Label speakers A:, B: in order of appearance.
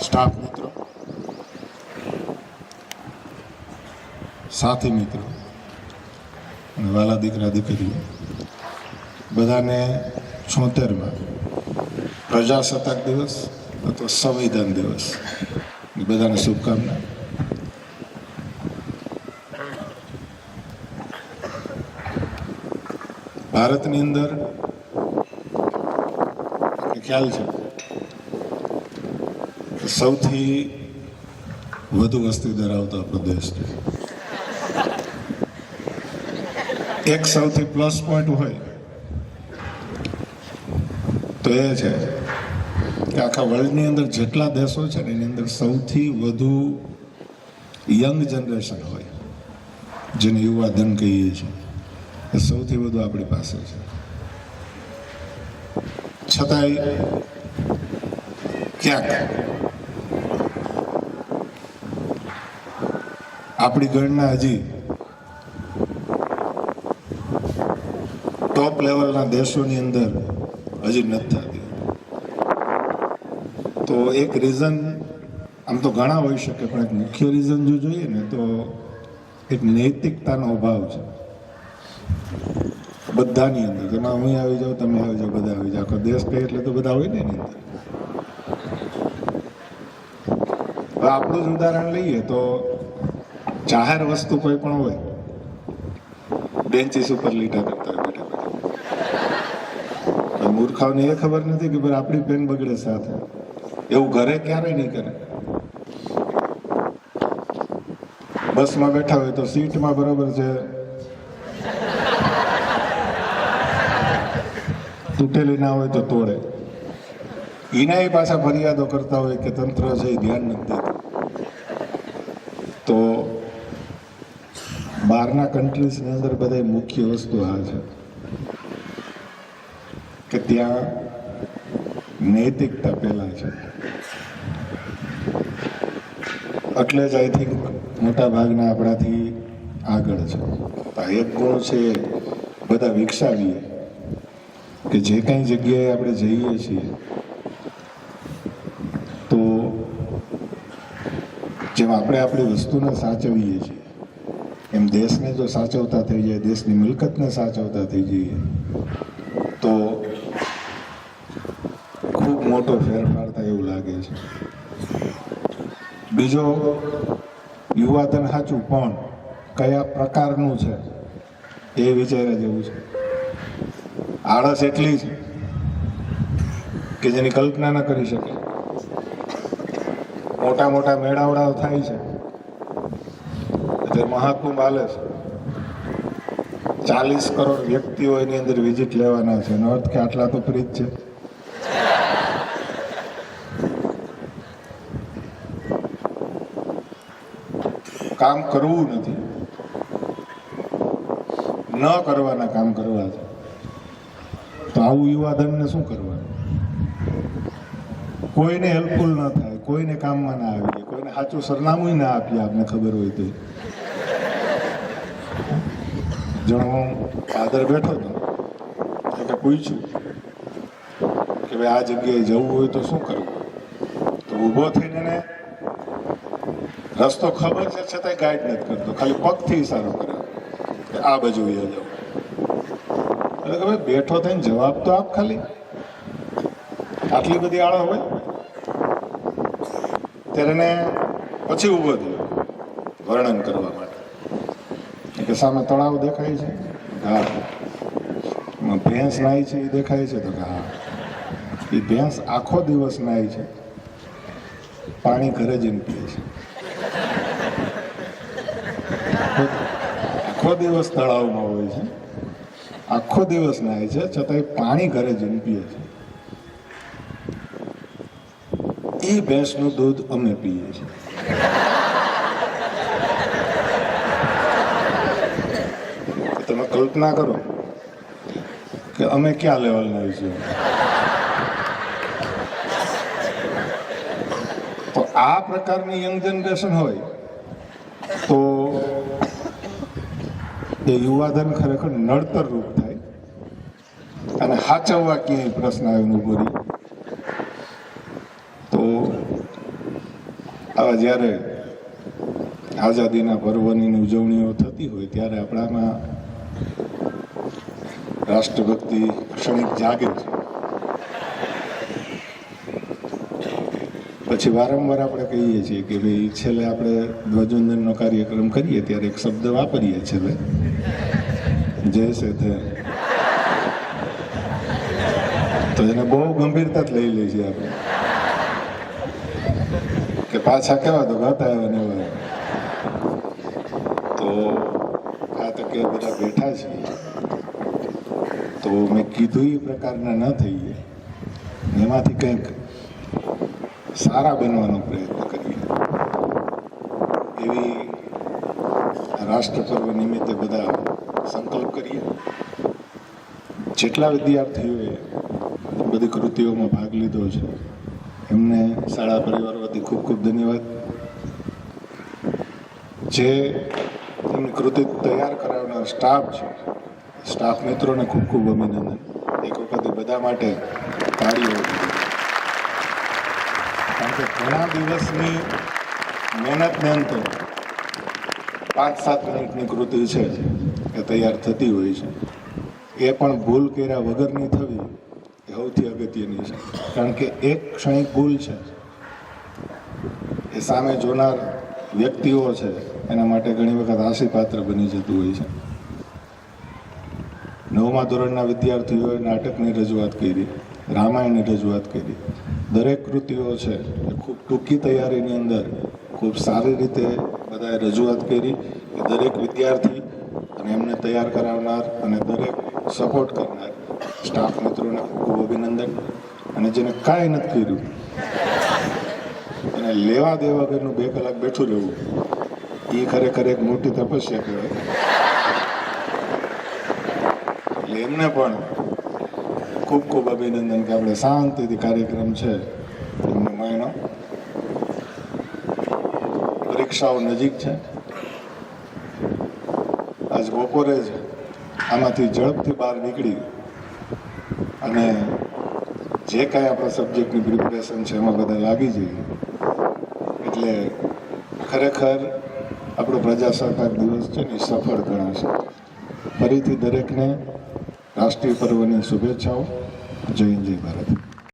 A: Staff મિત્રો, સાથી મિત્રો અને વાલા દીકરા દીકરીઓ બધાને 76માં પ્રજાસત્તાક દિવસ અથવા સંવિધાન દિવસ બધાને શુભકામના. ભારતની અંદર ખ્યાલ છે સૌથી વધુ વસ્તી ધરાવતો આપણો દેશ છે. એક સૌથી પ્લસ પોઈન્ટ હોય તો એ છે કે આખા વર્લ્ડની અંદર જેટલા દેશો છે ને એની અંદર સૌથી વધુ યંગ જનરેશન હોય, જેને યુવા ધન કહીએ છીએ, એ સૌથી વધુ આપણી પાસે છે. છતાંય ક્યાંક આપણી ગણના હજી ટોપ લેવલના દેશોની અંદર હજી નથી થતી. તો એક રીઝન, આમ તો ઘણા હોઈ શકે, પણ એક મુખ્ય રીઝન જો જોઈએ ને તો એક નૈતિકતાનો અભાવ છે બધાની અંદર. જેમાં હું આવી જાઉં, તમે આવી જાઓ, બધા આવી જાઓ. આખો દેશ કહે એટલે તો બધા હોય ને એની અંદર. હવે આપણું જ ઉદાહરણ લઈએ તો જાહેર વસ્તુ કોઈ પણ હોય, બેન્ચીસ ઉપર લીટા કરતા હોય બેઠા બેઠા. મૂર્ખાઓને એ ખબર નથી કે ભાઈ આપણી પેન બગડે સાથે. એવું ઘરે ક્યારેય નહીં કરે. બસમાં બેઠા હોય તો સીટમાં બરોબર છે, તૂટેલી ના હોય તો તોડે. એના એ પાછા ફરિયાદો કરતા હોય કે તંત્ર છે એ ધ્યાન નથી દેતું. તો બહારના કન્ટ્રીઝની અંદર બધા મુખ્ય વસ્તુ આ છે કે ત્યાં નૈતિકતા પહેલા છે. એટલે જ આઈ થિંક મોટા ભાગના આપણાથી આગળ છે. એક ગુણ છે બધા વિકસાવીએ કે જે કંઈ જગ્યાએ આપણે જઈએ છીએ તો જેમ આપણે આપણી વસ્તુને સાચવીએ છીએ એમ દેશને જો સાચવતા થઈ જાય, દેશની મિલકતને સાચવતા થઈ જઈએ તો ખૂબ મોટો ફેરફાર થાય એવું લાગે છે. બીજો, યુવાધન સાચું પણ કયા પ્રકારનું છે એ વિચાર્યા જેવું છે. આળસ એટલી છે કે જેની કલ્પના ન કરી શકે. મોટા મોટા મેળાવડાઓ થાય છે, અત્યારે મહાકુંભ હાલે છે, 40 કરોડ વ્યક્તિઓ એની અંદર વિઝિટ લેવાના છે. એનો અર્થ કે આટલા તો ફ્રી જ છે. કામ કરવું નથી, ન કરવાના કામ કરવા છે. તો આવું યુવાધનને શું કરવાનું? કોઈને હેલ્પફુલ ન થાય, કોઈને કામમાં ના આવીએ, કોઈને સાચું સરનામું ના આપીએ આપને ખબર હોય તો. જણો હું ફાધર બેઠો હતો એટલે પૂછ્યું કે ભાઈ આ જગ્યાએ જવું હોય તો શું કરવું? તો ઊભો થઈને એને રસ્તો ખબર છે છતાંય ગાઈડ નથી કરતો, ખાલી પગથી ઇશારો કરે કે આ બાજુ જાઓ. એટલે કે ભાઈ બેઠો થઈને જવાબ તો આપ ખાલી. આટલી બધી આળો હોય ત્યારે એને પછી ઊભો થયો વર્ણન કરવા માટે કે સામે તળાવ દેખાય છે, હા. ભેંસ નાય છે એ દેખાય છે, તો કે હા. એ ભેંસ આખો દિવસ નાય છે, પાણી ઘરે જઈને પીએ છે. આખો દિવસ તળાવમાં હોય છે, આખો દિવસ નાય છે, છતાંય પાણી ઘરે જઈને પીએ છે. એ ભેંસનું દૂધ અમે પીએ છીએ. તમે કલ્પના કરો કે અમે ક્યાં લેવલના છીએ. તો આ પ્રકારની યંગ જનરેશન હોય તો એ યુવાધન ખરેખર નડતર રૂપ થાય અને સાચવવા ક્યાંય પ્રશ્ન આવે ઉભો રહી. તો આવા જ્યારે આઝાદીના પર્વની ઉજવણીઓ થતી હોય ત્યારે આપણામાં રાષ્ટ્રભક્તિ ક્ષણિક જાગે છે. પછી વારંવાર આપણે કહીએ છીએ કે ભાઈ છેલ્લે આપણે ધ્વજવંદનનો કાર્યક્રમ કરીએ ત્યારે એક શબ્દ વાપરીએ છેલ્લે, જય સેઠ. તો એને બહુ ગંભીરતાથી લઈ લઈએ છીએ આપણે કે પાછા કેવા તો ગાતા આવ્યા ને એવા. તો આ તકે બધા બેઠા છે તો મેં કીધું એ પ્રકારના ન થઈએ, એમાંથી કંઈક સારા બનવાનો પ્રયત્ન કરીએ એવી રાષ્ટ્ર પર્વ નિમિત્તે બધા સંકલ્પ કરીએ. જેટલા વિદ્યાર્થીઓએ બધી કૃતિઓમાં ભાગ લીધો છે એમને શાળા પરિવાર વતી ખૂબ ખૂબ ધન્યવાદ. જે એમની કૃતિ તૈયાર કરાવનાર સ્ટાફ છે, સ્ટાફ મિત્રોને ખૂબ ખૂબ અભિનંદન. એક વખત બધા માટે તાળીઓ, કારણ કે ઘણા દિવસની મહેનતને અંતે 5-7 મિનિટની કૃતિ છે એ તૈયાર થતી હોય છે. એ પણ ભૂલ કર્યા વગરની થવી એ સૌથી અગત્યની છે, કારણ કે એક ક્ષણિક ભૂલ છે એ સામે જોનાર વ્યક્તિઓ છે એના માટે ઘણી વખત હાસ્યપાત્ર બની જતું હોય છે. 9મા ધોરણના વિદ્યાર્થીઓએ નાટકની રજૂઆત કરી, રામાયણની રજૂઆત કરી. દરેક કૃતિઓ છે એ ખૂબ ટૂંકી તૈયારીની અંદર ખૂબ સારી રીતે બધાએ રજૂઆત કરી. એ દરેક વિદ્યાર્થી અને એમને તૈયાર કરાવનાર અને દરેક સપોર્ટ કરનાર સ્ટાફ મિત્રોને ખૂબ ખૂબ અભિનંદન. અને જેને કાંઈ નથી કર્યું એને લેવા દેવા વગરનું 2 કલાક બેઠું રહેવું એ ખરેખર એક મોટી તપસ્યા કહેવાય. એટલે એમને પણ ખૂબ ખૂબ અભિનંદન કે આપણે શાંતિથી કાર્યક્રમ છે એમનો માયનો. પરીક્ષાઓ નજીક છે. આજ બપોરે જ આમાંથી ઝડપથી બહાર નીકળી અને જે કાંઈ આપણા સબ્જેક્ટની પ્રિપરેશન છે એમાં બધા લાગી જઈએ એટલે ખરેખર આપણો પ્રજાસત્તાક દિવસ છે ને સફળ ગણાશે. ફરીથી દરેકને રાષ્ટ્રીય પર્વની શુભેચ્છાઓ. જય હિન્દ, જય ભારત.